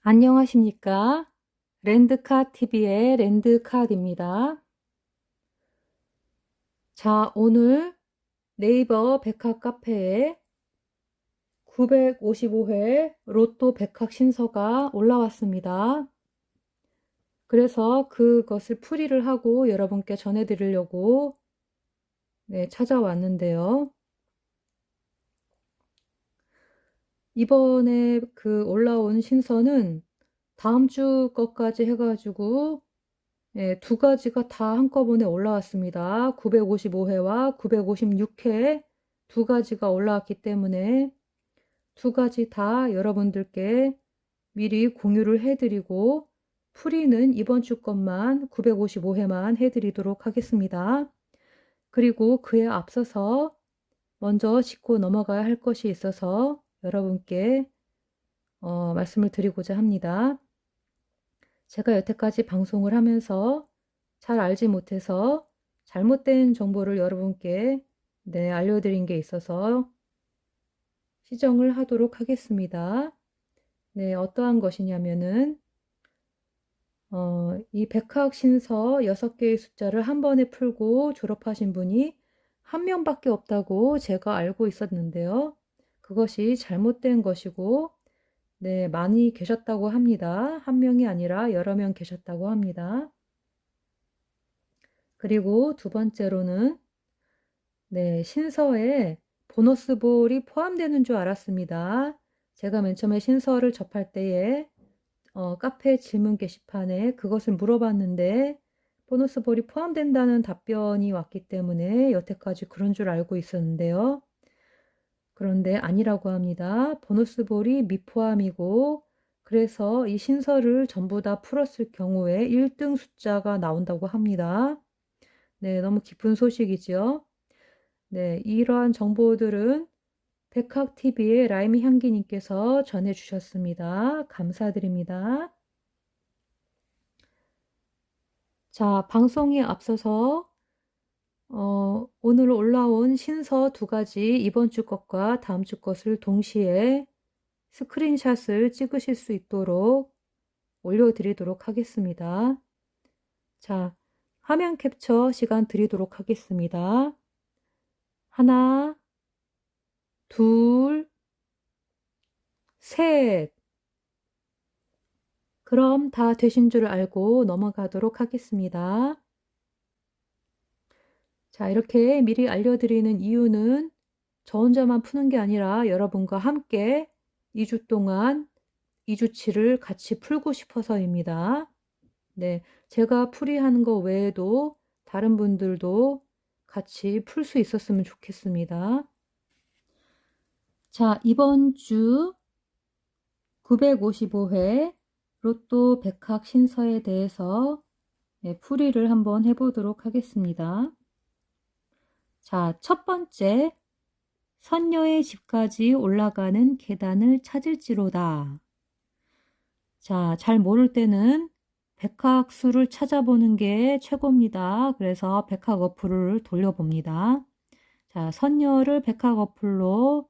안녕하십니까? 랜드카 TV의 랜드카입니다. 자, 오늘 네이버 백학 카페에 955회 로또 백학 신서가 올라왔습니다. 그래서 그것을 풀이를 하고 여러분께 전해드리려고 찾아왔는데요. 이번에 올라온 신서는 다음 주 것까지 해가지고 두 가지가 다 한꺼번에 올라왔습니다. 955회와 956회 두 가지가 올라왔기 때문에 두 가지 다 여러분들께 미리 공유를 해드리고 풀이는 이번 주 것만 955회만 해드리도록 하겠습니다. 그리고 그에 앞서서 먼저 짚고 넘어가야 할 것이 있어서 여러분께 말씀을 드리고자 합니다. 제가 여태까지 방송을 하면서 잘 알지 못해서 잘못된 정보를 여러분께 알려드린 게 있어서 시정을 하도록 하겠습니다. 어떠한 것이냐면은 이 백학 신서 6개의 숫자를 한 번에 풀고 졸업하신 분이 한 명밖에 없다고 제가 알고 있었는데요. 그것이 잘못된 것이고 많이 계셨다고 합니다. 한 명이 아니라 여러 명 계셨다고 합니다. 그리고 두 번째로는 신서에 보너스볼이 포함되는 줄 알았습니다. 제가 맨 처음에 신서를 접할 때에 카페 질문 게시판에 그것을 물어봤는데 보너스볼이 포함된다는 답변이 왔기 때문에 여태까지 그런 줄 알고 있었는데요. 그런데 아니라고 합니다. 보너스볼이 미포함이고 그래서 이 신서를 전부 다 풀었을 경우에 1등 숫자가 나온다고 합니다. 너무 기쁜 소식이죠. 이러한 정보들은 백학TV의 라임이 향기님께서 전해주셨습니다. 감사드립니다. 자, 방송에 앞서서 오늘 올라온 신서 두 가지 이번 주 것과 다음 주 것을 동시에 스크린샷을 찍으실 수 있도록 올려드리도록 하겠습니다. 자, 화면 캡처 시간 드리도록 하겠습니다. 하나, 둘, 셋. 그럼 다 되신 줄 알고 넘어가도록 하겠습니다. 자, 이렇게 미리 알려드리는 이유는 저 혼자만 푸는 게 아니라 여러분과 함께 2주 동안 2주치를 같이 풀고 싶어서입니다. 제가 풀이하는 거 외에도 다른 분들도 같이 풀 수 있었으면 좋겠습니다. 자, 이번 주 955회 로또 백학 신서에 대해서 풀이를 한번 해보도록 하겠습니다. 자, 첫 번째, 선녀의 집까지 올라가는 계단을 찾을지로다. 자, 잘 모를 때는 백학수를 찾아보는 게 최고입니다. 그래서 백학 어플을 돌려봅니다. 자, 선녀를 백학 어플로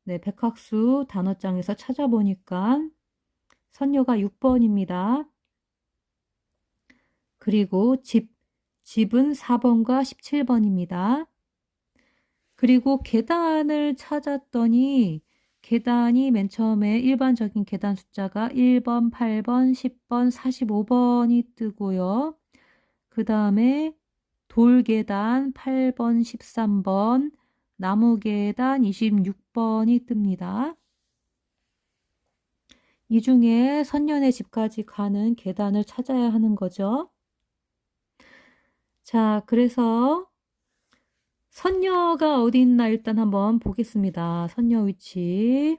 백학수 단어장에서 찾아보니까 선녀가 6번입니다. 그리고 집은 4번과 17번입니다. 그리고 계단을 찾았더니 계단이 맨 처음에 일반적인 계단 숫자가 1번, 8번, 10번, 45번이 뜨고요. 그 다음에 돌계단 8번, 13번, 나무계단 26번이 뜹니다. 이 중에 선녀의 집까지 가는 계단을 찾아야 하는 거죠. 자, 그래서 선녀가 어디 있나 일단 한번 보겠습니다. 선녀 위치.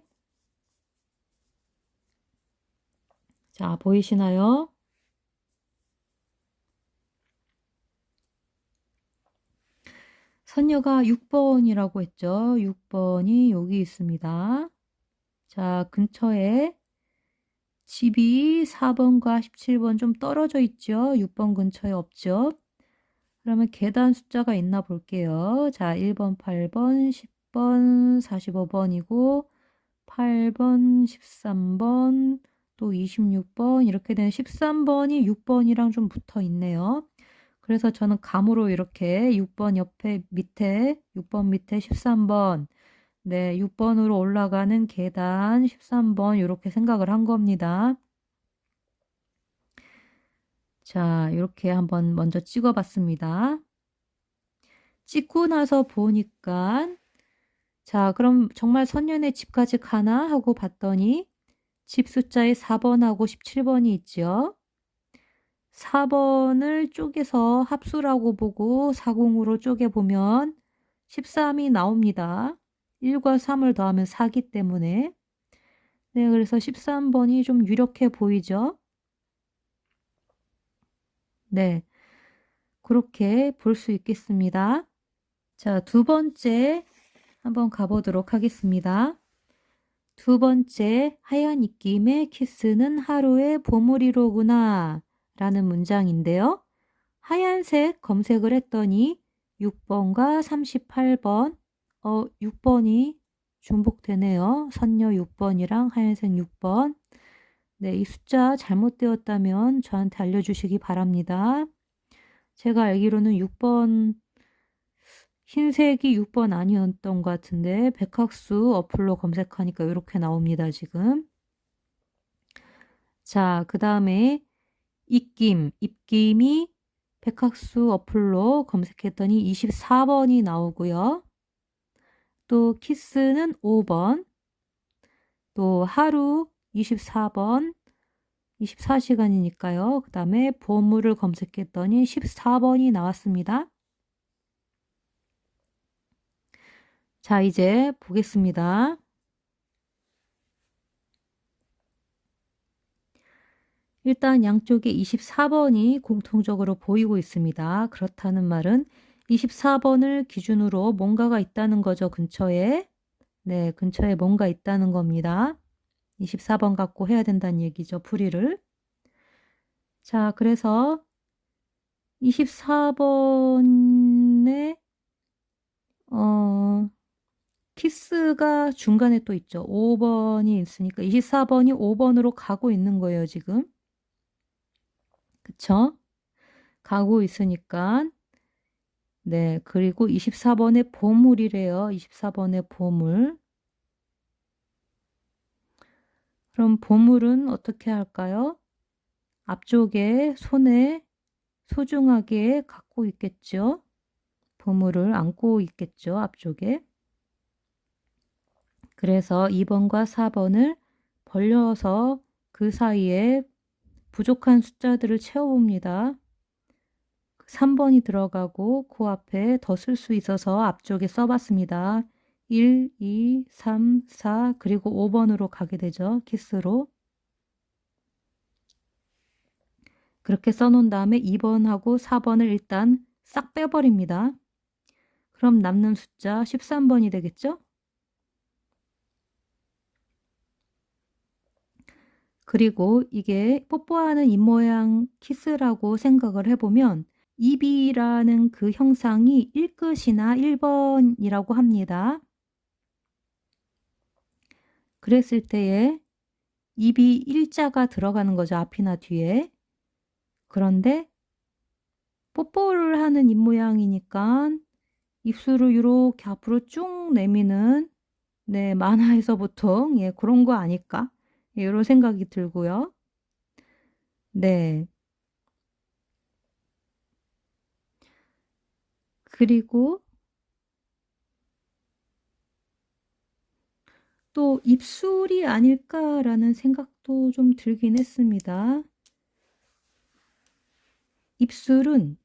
자, 보이시나요? 선녀가 6번이라고 했죠. 6번이 여기 있습니다. 자, 근처에 집이 4번과 17번 좀 떨어져 있죠. 6번 근처에 없죠. 그러면 계단 숫자가 있나 볼게요. 자, 1번, 8번, 10번, 45번이고 8번, 13번, 또 26번 이렇게 되는 13번이 6번이랑 좀 붙어 있네요. 그래서 저는 감으로 이렇게 6번 옆에 밑에 6번 밑에 13번 네, 6번으로 올라가는 계단 13번 이렇게 생각을 한 겁니다. 자, 이렇게 한번 먼저 찍어 봤습니다. 찍고 나서 보니까 자, 그럼 정말 선녀의 집까지 가나 하고 봤더니 집 숫자에 4번하고 17번이 있죠. 4번을 쪼개서 합수라고 보고 40으로 쪼개보면 13이 나옵니다. 1과 3을 더하면 4기 때문에 네, 그래서 13번이 좀 유력해 보이죠? 네, 그렇게 볼 수 있겠습니다. 자, 두 번째 한번 가보도록 하겠습니다. 두 번째, 하얀 입김의 키스는 하루의 보물이로구나 라는 문장인데요. 하얀색 검색을 했더니 6번과 38번, 6번이 중복되네요. 선녀 6번이랑 하얀색 6번. 네, 이 숫자 잘못되었다면 저한테 알려주시기 바랍니다. 제가 알기로는 6번, 흰색이 6번 아니었던 것 같은데 백학수 어플로 검색하니까 이렇게 나옵니다, 지금. 자, 그 다음에 입김이 백학수 어플로 검색했더니 24번이 나오고요. 또 키스는 5번, 또 하루 24번, 24시간이니까요. 그 다음에 보물을 검색했더니 14번이 나왔습니다. 자, 이제 보겠습니다. 일단 양쪽에 24번이 공통적으로 보이고 있습니다. 그렇다는 말은 24번을 기준으로 뭔가가 있다는 거죠. 근처에. 네, 근처에 뭔가 있다는 겁니다. 24번 갖고 해야 된다는 얘기죠. 풀이를. 자, 그래서 24번에 키스가 중간에 또 있죠. 5번이 있으니까 24번이 5번으로 가고 있는 거예요, 지금. 그쵸? 가고 있으니까 네, 그리고 24번의 보물이래요. 24번의 보물. 그럼 보물은 어떻게 할까요? 앞쪽에 손에 소중하게 갖고 있겠죠. 보물을 안고 있겠죠. 앞쪽에. 그래서 2번과 4번을 벌려서 그 사이에 부족한 숫자들을 채워봅니다. 3번이 들어가고 그 앞에 더 쓸 수 있어서 앞쪽에 써봤습니다. 1, 2, 3, 4 그리고 5번으로 가게 되죠. 키스로. 그렇게 써놓은 다음에 2번하고 4번을 일단 싹 빼버립니다. 그럼 남는 숫자 13번이 되겠죠? 그리고 이게 뽀뽀하는 입모양 키스라고 생각을 해보면 입이라는 그 형상이 1끝이나 1번이라고 합니다. 그랬을 때에 입이 일자가 들어가는 거죠. 앞이나 뒤에. 그런데 뽀뽀를 하는 입모양이니까 입술을 이렇게 앞으로 쭉 내미는 네, 만화에서 보통 예, 그런 거 아닐까? 예, 이런 생각이 들고요. 네. 그리고 또 입술이 아닐까라는 생각도 좀 들긴 했습니다. 입술은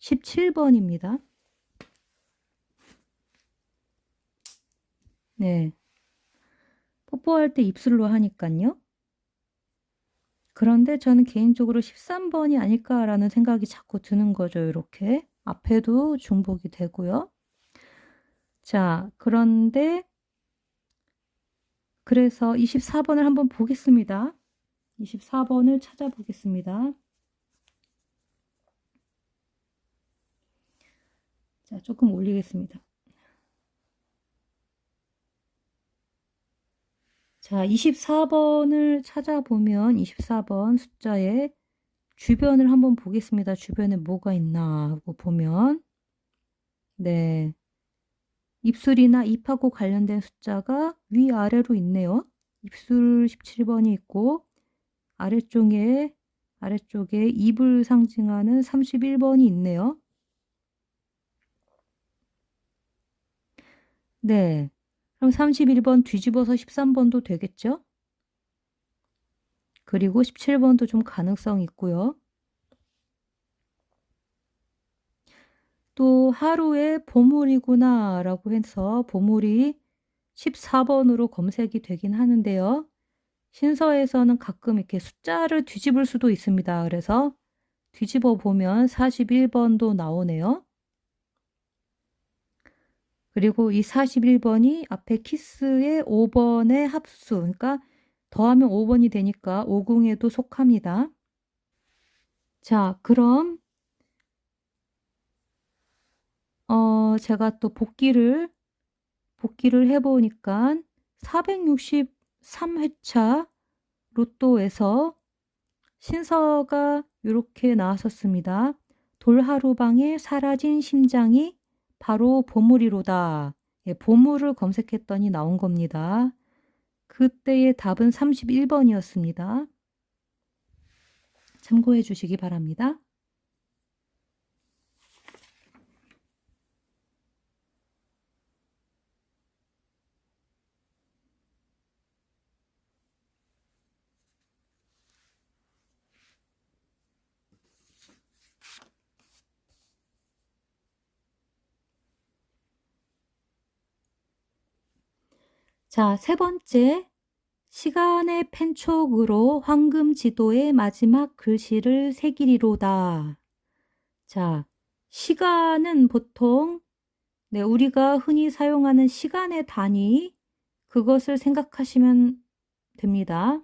17번입니다. 네. 뽀뽀할 때 입술로 하니까요. 그런데 저는 개인적으로 13번이 아닐까라는 생각이 자꾸 드는 거죠. 이렇게. 앞에도 중복이 되고요. 자, 그런데 그래서 24번을 한번 보겠습니다. 24번을 찾아보겠습니다. 자, 조금 올리겠습니다. 자, 24번을 찾아보면 24번 숫자의 주변을 한번 보겠습니다. 주변에 뭐가 있나 하고 보면 네, 입술이나 입하고 관련된 숫자가 위아래로 있네요. 입술 17번이 있고 아래쪽에 입을 상징하는 31번이 있네요. 네. 그럼 31번 뒤집어서 13번도 되겠죠? 그리고 17번도 좀 가능성 있고요. 또 하루에 보물이구나 라고 해서 보물이 14번으로 검색이 되긴 하는데요. 신서에서는 가끔 이렇게 숫자를 뒤집을 수도 있습니다. 그래서 뒤집어 보면 41번도 나오네요. 그리고 이 41번이 앞에 키스의 5번의 합수, 그러니까 더하면 5번이 되니까 5궁에도 속합니다. 자, 그럼 제가 또 복기를 해보니까 463회차 로또에서 신서가 이렇게 나왔었습니다. 돌하루방에 사라진 심장이 바로 보물이로다. 예, 보물을 검색했더니 나온 겁니다. 그때의 답은 31번이었습니다. 참고해 주시기 바랍니다. 자, 세 번째. 시간의 펜촉으로 황금 지도의 마지막 글씨를 새기리로다. 자, 시간은 보통 우리가 흔히 사용하는 시간의 단위 그것을 생각하시면 됩니다.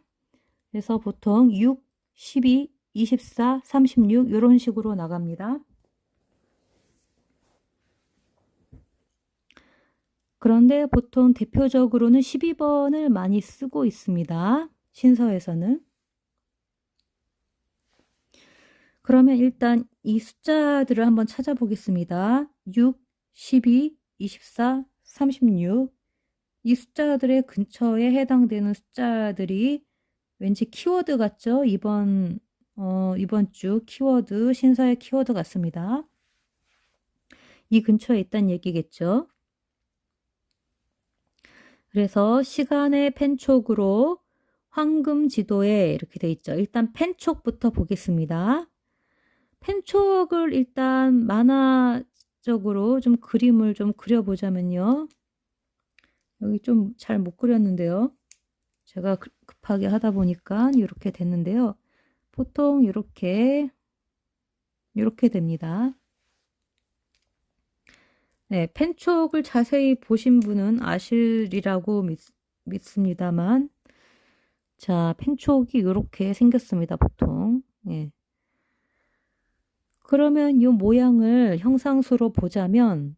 그래서 보통 6, 12, 24, 36 이런 식으로 나갑니다. 그런데 보통 대표적으로는 12번을 많이 쓰고 있습니다. 신서에서는. 그러면 일단 이 숫자들을 한번 찾아보겠습니다. 6, 12, 24, 36. 이 숫자들의 근처에 해당되는 숫자들이 왠지 키워드 같죠? 이번 주 키워드, 신서의 키워드 같습니다. 이 근처에 있다는 얘기겠죠? 그래서 시간의 펜촉으로 황금 지도에 이렇게 돼 있죠. 일단 펜촉부터 보겠습니다. 펜촉을 일단 만화적으로 좀 그림을 좀 그려보자면요. 여기 좀 잘 못 그렸는데요. 제가 급하게 하다 보니까 이렇게 됐는데요. 보통 이렇게 됩니다. 네, 펜촉을 자세히 보신 분은 아시리라고 믿습니다만 자, 펜촉이 이렇게 생겼습니다. 보통. 예. 그러면 이 모양을 형상수로 보자면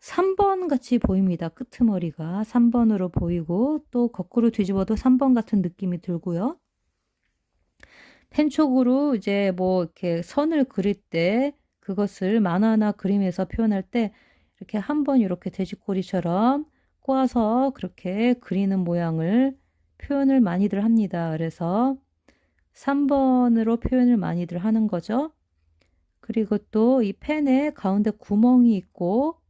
3번 같이 보입니다. 끄트머리가 3번으로 보이고 또 거꾸로 뒤집어도 3번 같은 느낌이 들고요. 펜촉으로 이제 뭐 이렇게 선을 그릴 때 그것을 만화나 그림에서 표현할 때 이렇게 한번 이렇게 돼지꼬리처럼 꼬아서 그렇게 그리는 모양을 표현을 많이들 합니다. 그래서 3번으로 표현을 많이들 하는 거죠. 그리고 또 이 펜에 가운데 구멍이 있고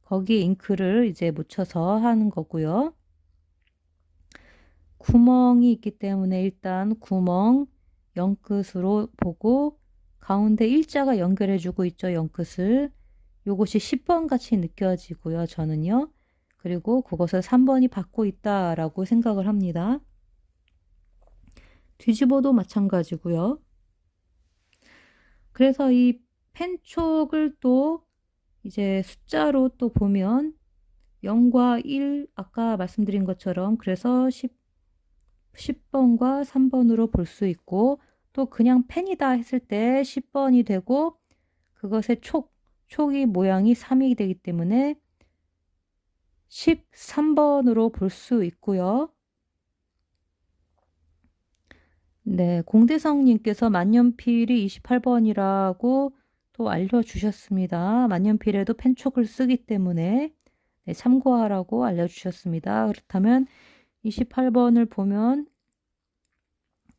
거기에 잉크를 이제 묻혀서 하는 거고요. 구멍이 있기 때문에 일단 구멍 0끝으로 보고 가운데 일자가 연결해주고 있죠. 0끝을. 요것이 10번 같이 느껴지고요. 저는요. 그리고 그것을 3번이 받고 있다라고 생각을 합니다. 뒤집어도 마찬가지고요. 그래서 이 펜촉을 또 이제 숫자로 또 보면 0과 1 아까 말씀드린 것처럼 그래서 10번과 3번으로 볼 수 있고 또 그냥 펜이다 했을 때 10번이 되고 그것의 촉이 모양이 3이 되기 때문에 13번으로 볼 수 있고요. 네, 공대성님께서 만년필이 28번이라고 또 알려주셨습니다. 만년필에도 펜촉을 쓰기 때문에 네, 참고하라고 알려주셨습니다. 그렇다면 28번을 보면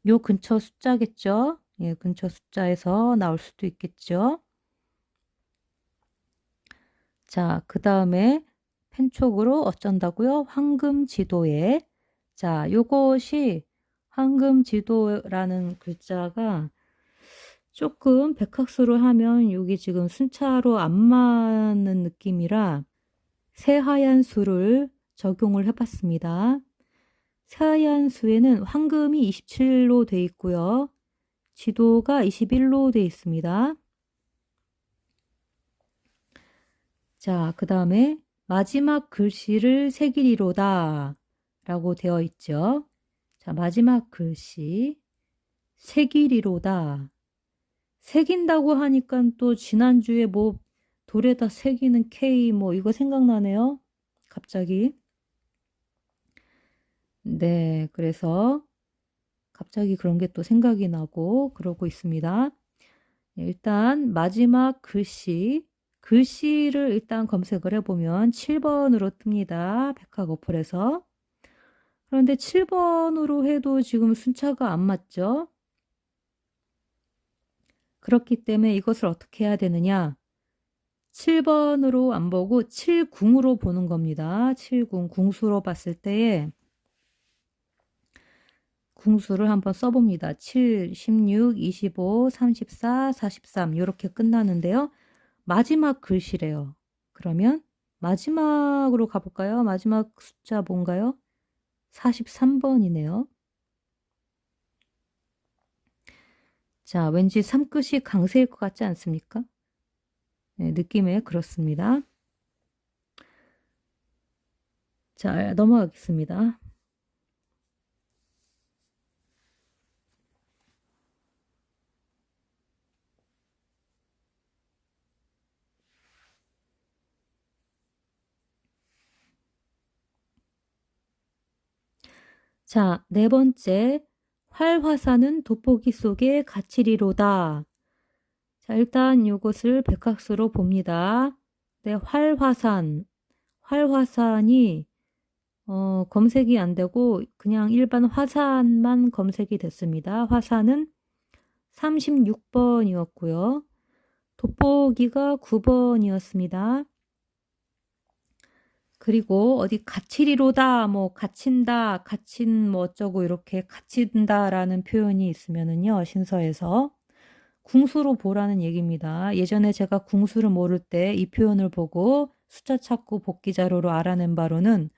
요 근처 숫자겠죠? 예, 근처 숫자에서 나올 수도 있겠죠? 자, 그 다음에 펜촉으로 어쩐다고요? 황금지도에. 자, 요것이 황금지도라는 글자가 조금 백학수로 하면 여기 지금 순차로 안 맞는 느낌이라 새하얀 수를 적용을 해봤습니다. 새하얀 수에는 황금이 27로 돼 있고요. 지도가 21로 돼 있습니다. 자, 그 다음에 마지막 글씨를 새기리로다 라고 되어 있죠. 자, 마지막 글씨 새기리로다. 새긴다고 하니까 또 지난주에 뭐 돌에다 새기는 K 뭐 이거 생각나네요. 갑자기. 네, 그래서 갑자기 그런 게 또 생각이 나고 그러고 있습니다. 일단 마지막 글씨를 일단 검색을 해보면 7번으로 뜹니다. 백학 어플에서. 그런데 7번으로 해도 지금 순차가 안 맞죠? 그렇기 때문에 이것을 어떻게 해야 되느냐? 7번으로 안 보고 7궁으로 보는 겁니다. 7궁, 궁수로 봤을 때에 궁수를 한번 써봅니다. 7, 16, 25, 34, 43 이렇게 끝나는데요. 마지막 글씨래요. 그러면 마지막으로 가볼까요? 마지막 숫자 뭔가요? 43번이네요. 자, 왠지 3끝이 강세일 것 같지 않습니까? 네, 느낌에 그렇습니다. 자, 넘어가겠습니다. 자, 네 번째, 활화산은 돋보기 속에 갇히리로다. 자, 일단 이것을 백학수로 봅니다. 네, 활화산이 검색이 안 되고 그냥 일반 화산만 검색이 됐습니다. 화산은 36번이었고요. 돋보기가 9번이었습니다. 그리고 어디 갇히리로다, 뭐 갇힌다, 갇힌 뭐 어쩌고 이렇게 갇힌다라는 표현이 있으면은요, 신서에서 궁수로 보라는 얘기입니다. 예전에 제가 궁수를 모를 때 이 표현을 보고 숫자 찾고 복기 자료로 알아낸 바로는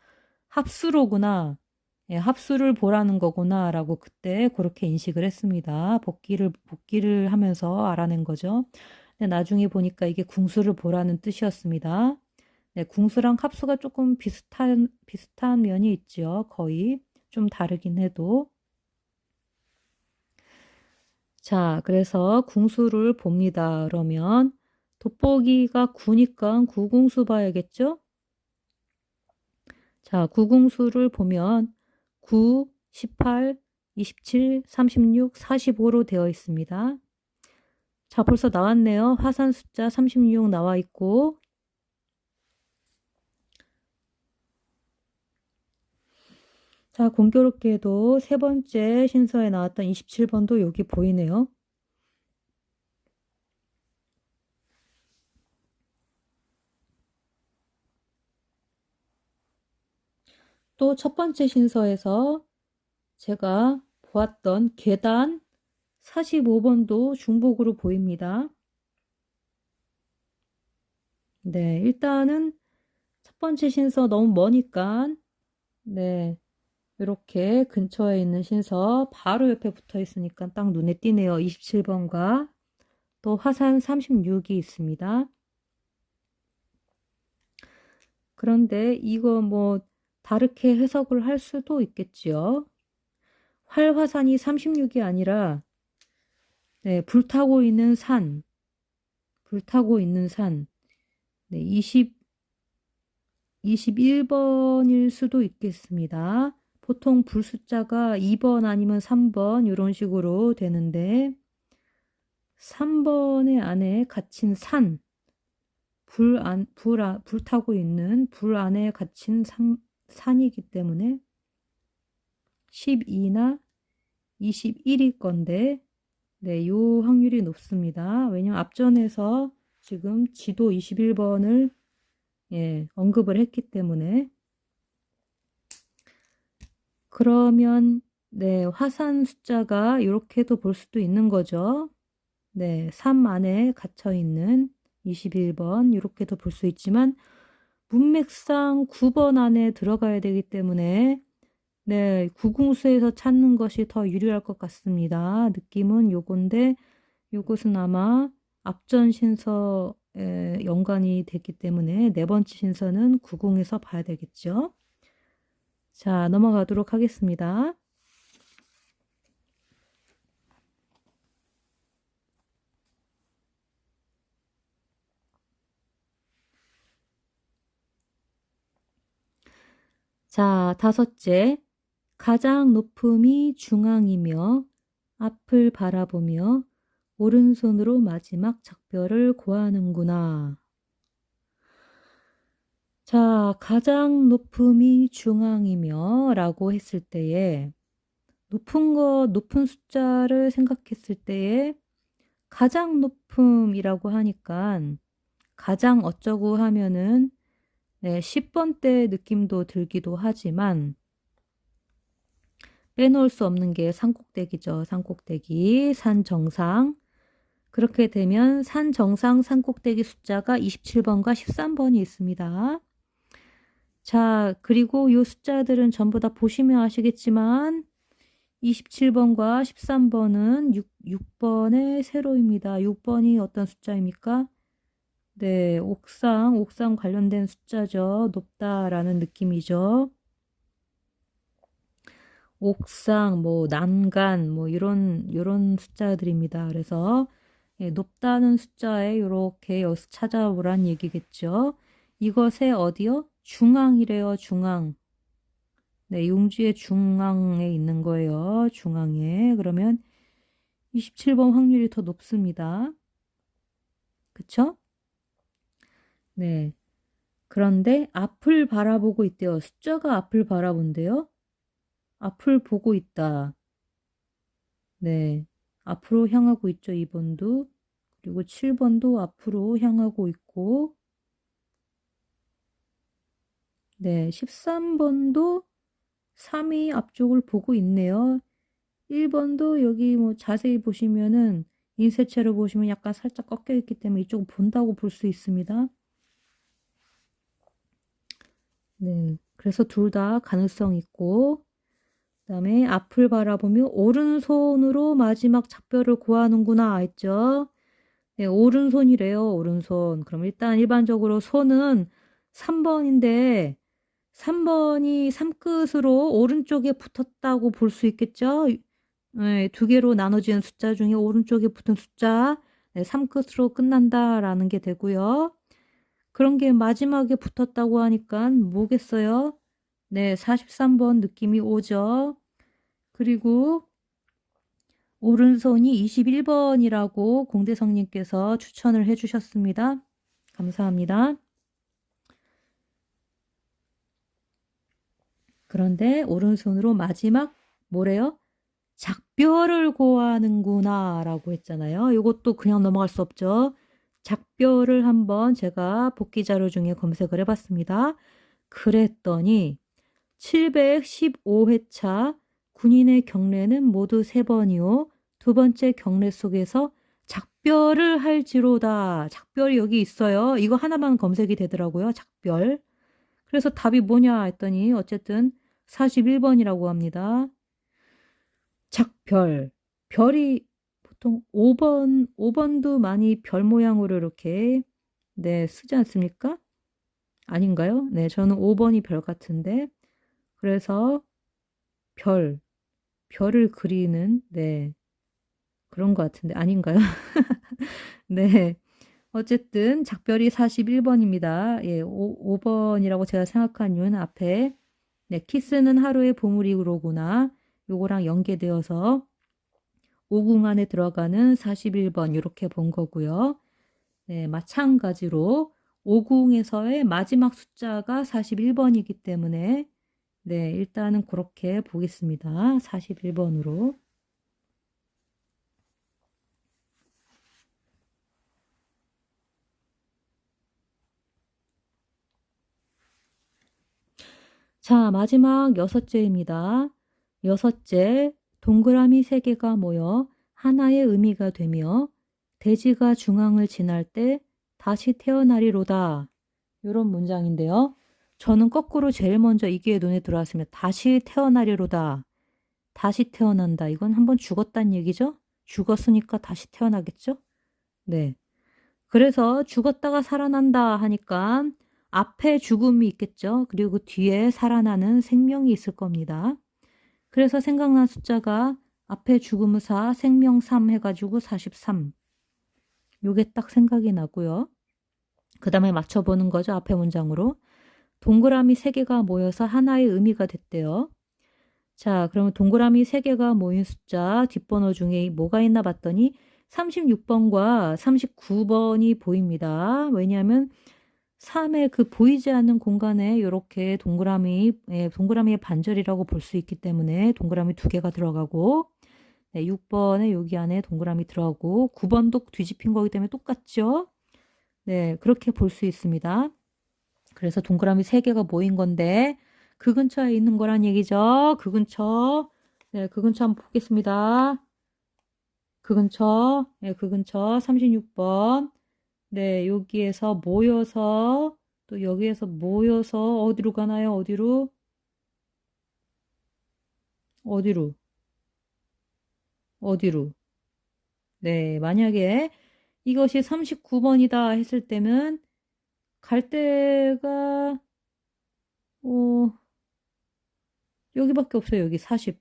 합수로구나. 예, 합수를 보라는 거구나 라고 그때 그렇게 인식을 했습니다. 복기를 하면서 알아낸 거죠. 근데 나중에 보니까 이게 궁수를 보라는 뜻이었습니다. 네, 궁수랑 합수가 조금 비슷한 면이 있죠. 거의 좀 다르긴 해도. 자, 그래서 궁수를 봅니다. 그러면 돋보기가 9니까 구궁수 봐야겠죠? 자, 구궁수를 보면 9, 18, 27, 36, 45로 되어 있습니다. 자, 벌써 나왔네요. 화산 숫자 36 나와 있고. 자, 공교롭게도 세 번째 신서에 나왔던 27번도 여기 보이네요. 또 첫 번째 신서에서 제가 보았던 계단 45번도 중복으로 보입니다. 네, 일단은 첫 번째 신서 너무 머니까 네, 이렇게 근처에 있는 신서 바로 옆에 붙어 있으니까 딱 눈에 띄네요. 27번과 또 화산 36이 있습니다. 그런데 이거 뭐 다르게 해석을 할 수도 있겠지요. 활화산이 36이 아니라 네, 불타고 있는 산. 네, 21번일 수도 있겠습니다. 보통 불 숫자가 2번 아니면 3번 이런 식으로 되는데 3번의 안에 갇힌 산, 불타고 있는 불 안에 갇힌 산이기 때문에 12나 21일 건데 네, 요 확률이 높습니다. 왜냐면 앞전에서 지금 지도 21번을 언급을 했기 때문에 그러면 네, 화산 숫자가 이렇게도 볼 수도 있는 거죠. 네, 3 안에 갇혀 있는 21번 이렇게도 볼 수 있지만 문맥상 9번 안에 들어가야 되기 때문에 네, 구궁수에서 찾는 것이 더 유리할 것 같습니다. 느낌은 요건데 요것은 아마 앞전 신서에 연관이 됐기 때문에 네 번째 신서는 구궁에서 봐야 되겠죠. 자, 넘어가도록 하겠습니다. 자, 다섯째. 가장 높음이 중앙이며 앞을 바라보며 오른손으로 마지막 작별을 고하는구나. 자, 가장 높음이 중앙이며 라고 했을 때에 높은 숫자를 생각했을 때에 가장 높음이라고 하니까 가장 어쩌고 하면은 10번대 느낌도 들기도 하지만 빼놓을 수 없는 게 산꼭대기죠. 산꼭대기, 산 정상. 그렇게 되면 산 정상 산꼭대기 숫자가 27번과 13번이 있습니다. 자, 그리고 이 숫자들은 전부 다 보시면 아시겠지만 27번과 13번은 6번의 세로입니다. 6번이 어떤 숫자입니까? 네, 옥상 관련된 숫자죠. 높다라는 느낌이죠. 옥상, 뭐 난간, 뭐 이런 숫자들입니다. 그래서 높다는 숫자에 이렇게 여기서 찾아오란 얘기겠죠. 이것의 어디요? 중앙이래요. 중앙. 네, 용지의 중앙에 있는 거예요. 중앙에. 그러면 27번 확률이 더 높습니다. 그쵸? 네. 그런데 앞을 바라보고 있대요. 숫자가 앞을 바라본대요. 앞을 보고 있다. 네. 앞으로 향하고 있죠. 2번도. 그리고 7번도 앞으로 향하고 있고. 네. 13번도 3이 앞쪽을 보고 있네요. 1번도 여기 뭐 자세히 보시면은 인쇄체로 보시면 약간 살짝 꺾여 있기 때문에 이쪽을 본다고 볼 수 있습니다. 네. 그래서 둘 다 가능성 있고 그다음에 앞을 바라보며 오른손으로 마지막 작별을 고하는구나 했죠. 네, 오른손이래요. 오른손. 그럼 일단 일반적으로 손은 3번인데 3번이 3끝으로 오른쪽에 붙었다고 볼 수 있겠죠. 네, 두 개로 나눠지는 숫자 중에 오른쪽에 붙은 숫자 3끝으로 끝난다라는 게 되고요. 그런 게 마지막에 붙었다고 하니까 뭐겠어요? 네, 43번 느낌이 오죠. 그리고 오른손이 21번이라고 공대성님께서 추천을 해주셨습니다. 감사합니다. 그런데 오른손으로 마지막 뭐래요? 작별을 고하는구나 라고 했잖아요. 이것도 그냥 넘어갈 수 없죠. 작별을 한번 제가 복귀 자료 중에 검색을 해봤습니다. 그랬더니 715회차 군인의 경례는 모두 3번이요. 두 번째 경례 속에서 작별을 할지로다. 작별이 여기 있어요. 이거 하나만 검색이 되더라고요. 작별. 그래서 답이 뭐냐 했더니 어쨌든 41번이라고 합니다. 작별. 별이 보통 5번도 많이 별 모양으로 이렇게 쓰지 않습니까? 아닌가요? 네, 저는 5번이 별 같은데 그래서 별을 그리는 그런 것 같은데 아닌가요? 네, 어쨌든 작별이 41번입니다. 예, 5번이라고 제가 생각한 이유는 앞에 네, 키스는 하루의 보물이로구나. 요거랑 연계되어서 오궁 안에 들어가는 41번 이렇게 본 거고요. 네, 마찬가지로 오궁에서의 마지막 숫자가 41번이기 때문에 네, 일단은 그렇게 보겠습니다. 41번으로. 자, 마지막 여섯째입니다. 여섯째, 동그라미 세 개가 모여 하나의 의미가 되며 돼지가 중앙을 지날 때 다시 태어나리로다. 이런 문장인데요. 저는 거꾸로 제일 먼저 이게 눈에 들어왔습니다. 다시 태어나리로다. 다시 태어난다. 이건 한번 죽었단 얘기죠? 죽었으니까 다시 태어나겠죠? 네. 그래서 죽었다가 살아난다 하니까 앞에 죽음이 있겠죠. 그리고 뒤에 살아나는 생명이 있을 겁니다. 그래서 생각난 숫자가 앞에 죽음의 4, 생명 3 해가지고 43. 요게 딱 생각이 나고요. 그 다음에 맞춰보는 거죠. 앞에 문장으로. 동그라미 3개가 모여서 하나의 의미가 됐대요. 자, 그러면 동그라미 3개가 모인 숫자 뒷번호 중에 뭐가 있나 봤더니 36번과 39번이 보입니다. 왜냐하면 3의 그 보이지 않는 공간에 이렇게 동그라미의 반절이라고 볼 수 있기 때문에 동그라미 2개가 들어가고 네, 6번에 여기 안에 동그라미 들어가고 9번도 뒤집힌 거기 때문에 똑같죠? 네, 그렇게 볼 수 있습니다. 그래서 동그라미 3개가 모인 건데 그 근처에 있는 거란 얘기죠. 그 근처. 네, 그 근처 한번 보겠습니다. 그 근처. 네, 그 근처 36번. 네, 여기에서 모여서 또 여기에서 모여서 어디로 가나요? 어디로? 어디로? 어디로? 네, 만약에 이것이 39번이다 했을 때는 갈 데가 여기밖에 없어요. 여기 40.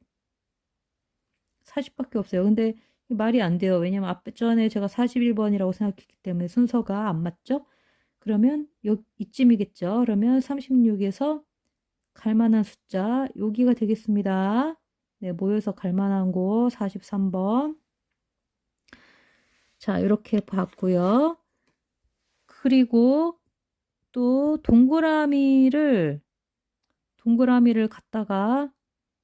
40밖에 없어요. 근데 말이 안 돼요. 왜냐면 앞 전에 제가 41번이라고 생각했기 때문에 순서가 안 맞죠? 그러면 이쯤이겠죠. 그러면 36에서 갈 만한 숫자 여기가 되겠습니다. 네, 모여서 갈 만한 곳 43번. 자, 이렇게 봤고요. 그리고 또 동그라미를 갖다가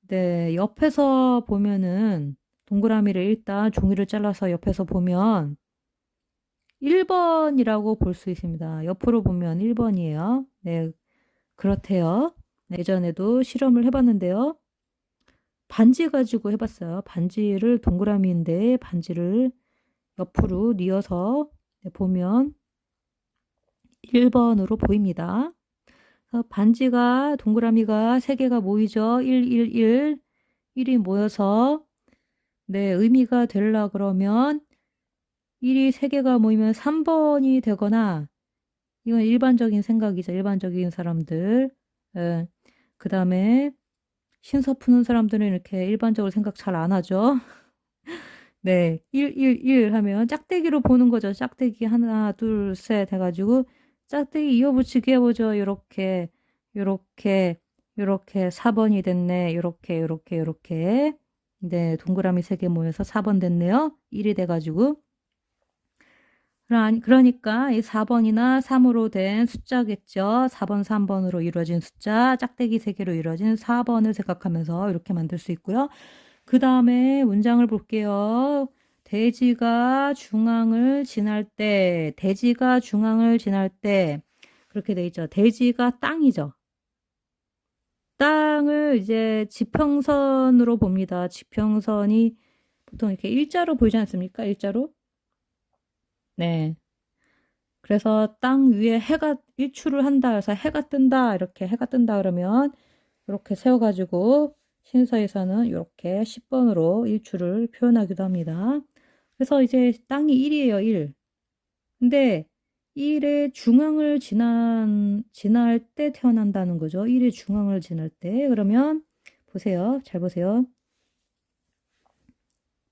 네, 옆에서 보면은 동그라미를 일단 종이를 잘라서 옆에서 보면 1번이라고 볼 수 있습니다. 옆으로 보면 1번이에요. 네, 그렇대요. 네, 예전에도 실험을 해봤는데요. 반지 가지고 해봤어요. 반지를 동그라미인데 반지를 옆으로 뉘어서 보면 1번으로 보입니다. 반지가 동그라미가 3개가 모이죠. 1, 1, 1. 1이 모여서 네, 의미가 되려 그러면 1이 3개가 모이면 3번이 되거나 이건 일반적인 생각이죠. 일반적인 사람들. 예. 그 다음에 신서 푸는 사람들은 이렇게 일반적으로 생각 잘 안 하죠. 네, 1, 1, 1 하면 짝대기로 보는 거죠. 짝대기 하나, 둘, 셋 해가지고 짝대기 이어붙이기 해보죠. 요렇게, 요렇게, 요렇게 4번이 됐네. 요렇게, 요렇게, 요렇게. 네, 동그라미 3개 모여서 4번 됐네요. 1이 돼가지고. 그러니까 이 4번이나 3으로 된 숫자겠죠. 4번, 3번으로 이루어진 숫자, 짝대기 3개로 이루어진 4번을 생각하면서 이렇게 만들 수 있고요. 그 다음에 문장을 볼게요. 돼지가 중앙을 지날 때, 돼지가 중앙을 지날 때, 그렇게 돼 있죠. 돼지가 땅이죠. 땅을 이제 지평선으로 봅니다. 지평선이 보통 이렇게 일자로 보이지 않습니까? 일자로? 네. 그래서 땅 위에 해가 일출을 한다. 그래서 해가 뜬다. 이렇게 해가 뜬다 그러면 이렇게 세워가지고 신서에서는 이렇게 10번으로 일출을 표현하기도 합니다. 그래서 이제 땅이 1이에요, 1. 근데 1의 중앙을 지날 때 태어난다는 거죠. 1의 중앙을 지날 때. 그러면 보세요. 잘 보세요.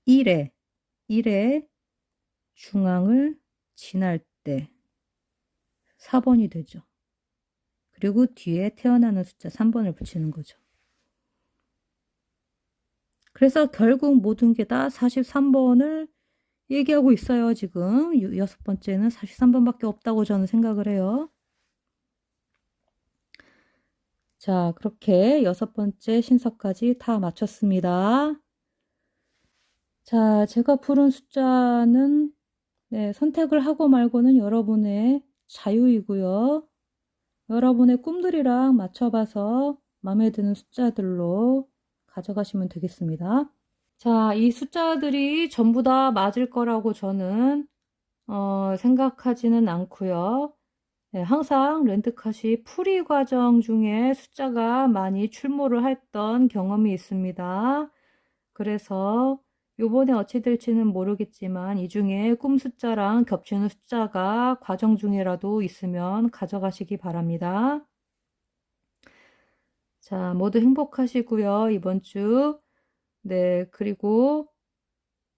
1의 중앙을 지날 때 4번이 되죠. 그리고 뒤에 태어나는 숫자 3번을 붙이는 거죠. 그래서 결국 모든 게 다 43번을 얘기하고 있어요. 지금 6번째는 43번밖에 없다고 저는 생각을 해요. 자, 그렇게 6번째 신서까지 다 마쳤습니다. 자, 제가 푸른 숫자는 네, 선택을 하고 말고는 여러분의 자유이고요. 여러분의 꿈들이랑 맞춰봐서 마음에 드는 숫자들로 가져가시면 되겠습니다. 자, 이 숫자들이 전부 다 맞을 거라고 저는 생각하지는 않고요. 네, 항상 랜드컷이 풀이 과정 중에 숫자가 많이 출몰을 했던 경험이 있습니다. 그래서 요번에 어찌 될지는 모르겠지만 이 중에 꿈 숫자랑 겹치는 숫자가 과정 중에라도 있으면 가져가시기 바랍니다. 자, 모두 행복하시고요. 이번 주. 네, 그리고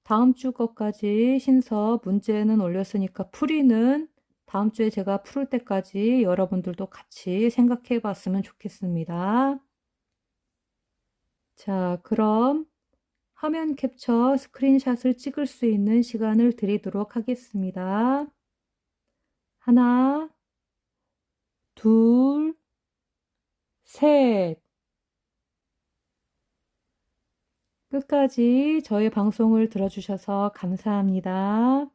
다음 주 것까지 신서 문제는 올렸으니까 풀이는 다음 주에 제가 풀을 때까지 여러분들도 같이 생각해 봤으면 좋겠습니다. 자, 그럼 화면 캡처 스크린샷을 찍을 수 있는 시간을 드리도록 하겠습니다. 하나, 둘, 셋. 끝까지 저희 방송을 들어주셔서 감사합니다.